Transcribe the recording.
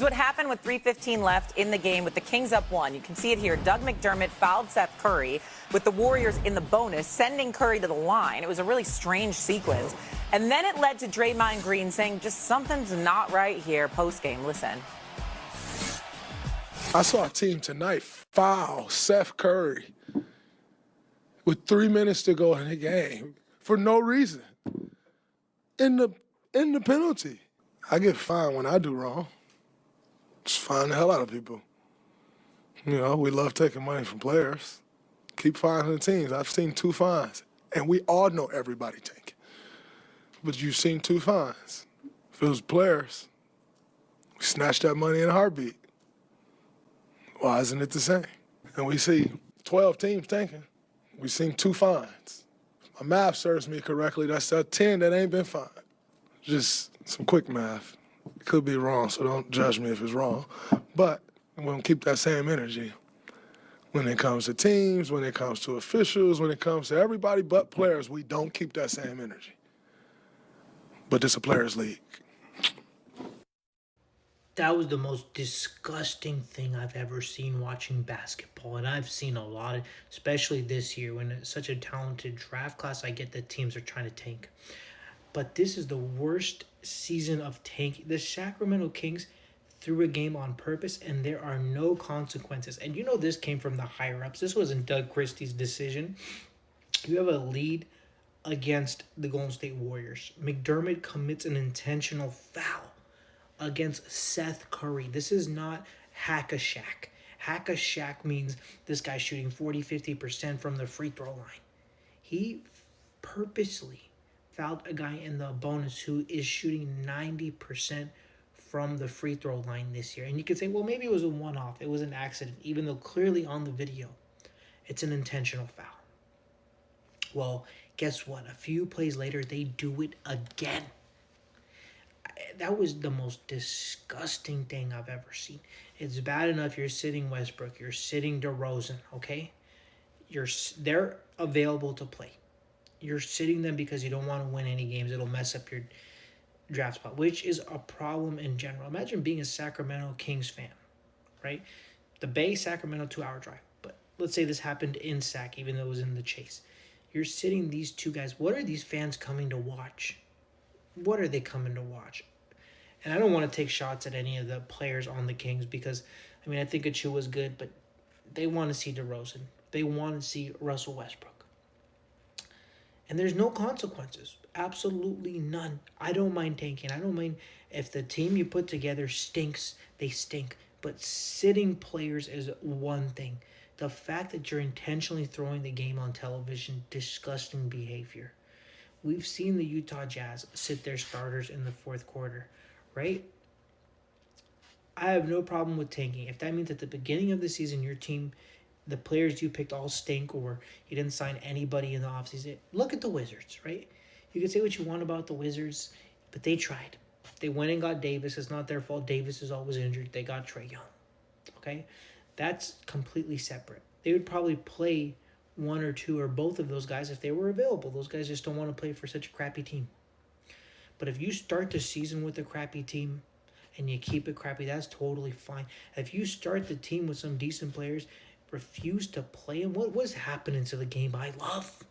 what happened with 3:15 left in the game with the Kings up 1. You can see it here. Doug McDermott fouled Seth Curry with the Warriors in the bonus, sending Curry to the line. It was a really strange sequence. And then it led to Draymond Green saying just something's not right here post-game. Listen. I saw a team tonight foul Seth Curry with 3 minutes to go in the game for no reason. In the penalty. I get fined when I do wrong. Just fine the hell out of people. You know, we love taking money from players. Keep fining the teams. I've seen 2 fines. And we all know everybody tanking. But you've seen 2 fines. If it was players, we snatch that money in a heartbeat. Why isn't it the same? And we see 12 teams tanking. We've seen 2 fines. If my math serves me correctly, that's 10 that ain't been fined. Just some quick math. It could be wrong, so don't judge me if it's wrong. But we're going to keep that same energy when it comes to teams, when it comes to officials, when it comes to everybody but players. We don't keep that same energy. But it's a players' league. That was the most disgusting thing I've ever seen watching basketball. And I've seen a lot, especially this year when it's such a talented draft class. I get that teams are trying to tank. But this is the worst season of tanking. The Sacramento Kings threw a game on purpose, and there are no consequences. And you know this came from the higher-ups. This wasn't Doug Christie's decision. You have a lead against the Golden State Warriors. McDermott commits an intentional foul against Seth Curry. This is not hack-a-shack. Hack-a-shack means this guy's shooting 40-50% from the free throw line. He purposely fouled a guy in the bonus who is shooting 90% from the free throw line this year. And you could say, well, maybe it was a one-off. It was an accident, even though clearly on the video, it's an intentional foul. Well, guess what? A few plays later, they do it again. That was the most disgusting thing I've ever seen. It's bad enough you're sitting Westbrook, you're sitting DeRozan, okay? They're available to play. You're sitting them because you don't want to win any games. It'll mess up your draft spot, which is a problem in general. Imagine being a Sacramento Kings fan, right? The Bay, Sacramento, 2-hour drive. But let's say this happened in Sac, even though it was in the Chase. You're sitting these 2 guys. What are these fans coming to watch? What are they coming to watch? And I don't want to take shots at any of the players on the Kings because, I mean, I think Achua was good, but they want to see DeRozan. They want to see Russell Westbrook. And there's no consequences. Absolutely none. I don't mind tanking. I don't mind if the team you put together stinks, they stink. But sitting players is one thing. The fact that you're intentionally throwing the game on television, disgusting behavior. We've seen the Utah Jazz sit their starters in the 4th quarter, right? I have no problem with tanking. If that means at the beginning of the season, your team, the players you picked all stink or you didn't sign anybody in the offseason. Look at the Wizards, right? You can say what you want about the Wizards, but they tried. They went and got Davis. It's not their fault. Davis is always injured. They got Trae Young, okay? That's completely separate. They would probably play 1 or 2 or both of those guys if they were available. Those guys just don't want to play for such a crappy team. But if you start the season with a crappy team and you keep it crappy, that's totally fine. If you start the team with some decent players, refuse to play them, what's happening to the game I love?